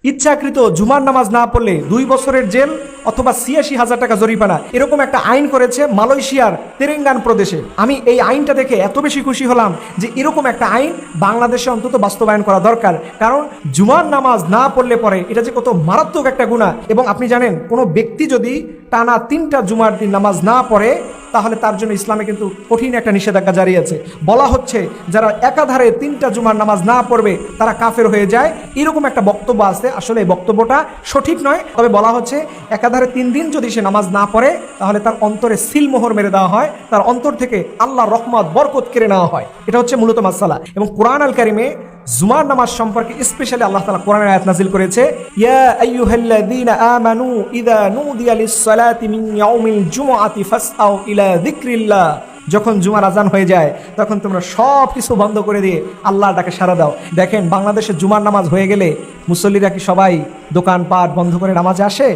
ইচ্ছাকৃত জুমার নামাজ না পড়লে 2 বছরের জেল অথবা ৮৬,০০০ টাকা জরিমানা, এরকম একটা আইন করেছে মালয়েশিয়ার তেরেঙ্গান প্রদেশে। আমি এই আইনটা দেখে এত বেশি খুশি হলাম যে এরকম একটা আইন বাংলাদেশে অন্তত বাস্তবায়ন করা দরকার। কারণ জুমার নামাজ না পড়লে পরে এটা যে কত মারাত্মক একটা গুনাহ। এবং আপনি জানেন, কোনো ব্যক্তি যদি টানা 3টা জুমার দিন নামাজ না পড়ে তাহলে তার জন্য ইসলামে কিন্তু কঠিন একটা নিষেধাজ্ঞা জারি আছে। বলা হচ্ছে যারা একাধারে 3টা জুমার নামাজ না পড়বে তারা কাফের হয়ে যায়, এরকম একটা বক্তব্য আছে। আসলে এই বক্তব্যটা সঠিক নয়, তবে বলা হচ্ছে একাধারে 3 দিন যদি সে নামাজ না পড়ে তাহলে তার অন্তরে সিলমোহর মেরে দেওয়া হয়, তার অন্তর থেকে আল্লাহর রহমত বরকত কেড়ে নেওয়া হয়। এটা হচ্ছে মূলত মাসআলা। এবং কোরআন আল কারিমে জুমার নামাজ সম্পর্কে স্পেশালি আল্লাহ তাআলা কোরআনের আয়াত নাযিল করেছে, ইয়া আইয়ুহাল্লাযীনা আমানু ইযা নুদিয়া লিস-সালাতি মিন ইয়াউমিল জুমআতি ফাসআউ ইলা যিকরিল্লাহ। যখন জুমার আজান হয়ে যায় তখন তোমরা সব কিছু বন্ধ করে দিয়ে আল্লাহর ডাকে সাড়া দাও। দেখেন, বাংলাদেশে জুমার নামাজ হয়ে গেলে মুসল্লিরা কি সবাই দোকানপাট বন্ধ করে নামাজে আসে?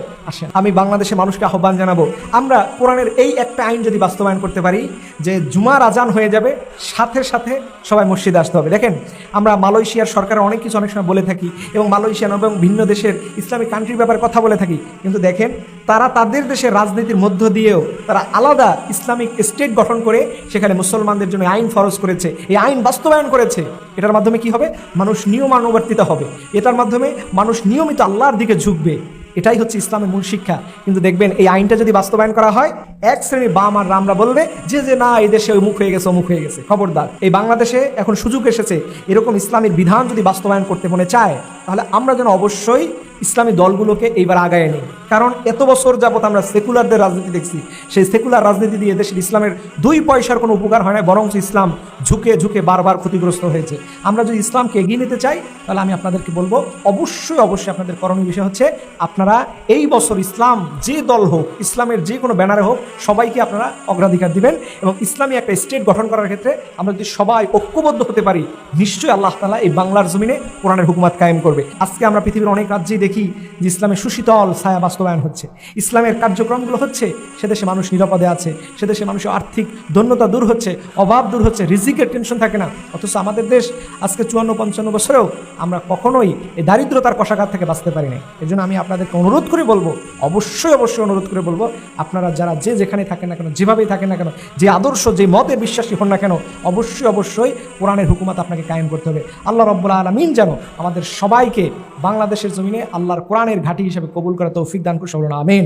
আমি বাংলাদেশে মানুষকে আহ্বান জানাবো, আমরা কোরআনের এই একটা আইন যদি বাস্তবায়ন করতে পারি যে জুমার আজান হয়ে যাবে সাথে সাথে সবাই মসজিদে আসতে হবে। দেখেন, আমরা মালয়েশিয়ার সরকারের অনেক কিছু অনেক সময় বলে থাকি এবং মালয়েশিয়ান এবং ভিন্ন দেশের ইসলামিক কান্ট্রির ব্যাপারে কথা বলে থাকি, কিন্তু দেখেন তারা তাদের দেশের রাজনীতির মধ্য দিয়েও তারা আলাদা ইসলামিক স্টেট গঠন করে সেখানে মুসলমানদের জন্য আইন ফরজ করেছে, এই আইন বাস্তবায়ন করেছে। এটার মাধ্যমে কি হবে? মানুষ নিয়মানুবর্তিত হবে, এটার মাধ্যমে মানুষ নিয়মিত আল্লাহর দিকে ঝুঁকবে। এটাই হচ্ছে ইসলামের মূল শিক্ষা। কিন্তু দেখবেন এই আইনটা যদি বাস্তবায়ন করা হয়, এক শ্রেণীর বাম আর রামরা বলবে যে না, এই দেশে অমুক হয়ে গেছে অমুক হয়ে গেছে। খবরদার, এই বাংলাদেশে এখন সুযোগ এসেছে, এরকম ইসলামের বিধান যদি বাস্তবায়ন করতে মনে চায় তাহলে আমরা যেন অবশ্যই ইসলামী দলগুলোকে এইবার আগায় নিই। কারণ এত বছর যাবত আমরা সেকুলারদের রাজনীতি দেখছি, সেই সেকুলার রাজনীতি দিয়ে দেশের ইসলামের 2 পয়সার কোনো উপকার হয় না, বরং ইসলাম ঝুঁকে ঝুঁকে বারবার ক্ষতিগ্রস্ত হয়েছে। আমরা যদি ইসলামকে এগিয়ে নিতে চাই তাহলে আমি আপনাদেরকে বলবো অবশ্যই আপনাদের করণীয় বিষয় হচ্ছে আপনারা এই বছর ইসলাম যে দল হোক, ইসলামের যে কোনো ব্যানারে হোক, সবাইকে আপনারা অগ্রাধিকার দিবেন। এবং ইসলামী একটা স্টেট গঠন করার ক্ষেত্রে আমরা যদি সবাই ঐক্যবদ্ধ হতে পারি, নিশ্চয়ই আল্লাহ তাআলা এই বাংলার জমিনে কোরআনের হুকুমত কায়েম করবে। আজকে আমরা পৃথিবীর অনেক রাজ্যেই দেখি যে ইসলামের সুশীতল ছায়া বাস্তবায়ন হচ্ছে, ইসলামের কার্যক্রমগুলো হচ্ছে, সেদেশে মানুষ নিরাপদে আছে, সেদেশে মানুষের আর্থিক দৈন্যতা দূর হচ্ছে, অভাব দূর হচ্ছে, রিজিকের টেনশন থাকে না। অথচ আমাদের দেশ আজকে 54-55 বছরেও আমরা কখনোই এই দারিদ্রতার কষাঘাত থেকে বাঁচতে পারি না। এই জন্য আমি আপনাদেরকে অনুরোধ করে বলবো, অবশ্যই অনুরোধ করে বলবো, আপনারা যারা যেখানে থাকেন না কেন, যেভাবেই থাকেন না কেন, যে আদর্শ যে মতে বিশ্বাসী হন না কেন, অবশ্যই কোরআনের হুকুমত আপনাকে কায়েম করতে হবে। আল্লাহ রাব্বুল আলামিন যেন আমাদের সবাইকে বাংলাদেশের জমিনে আল্লাহর কোরআনের ঘাঁটি হিসেবে কবুল করা তৌফিক দান করুন। আমিন।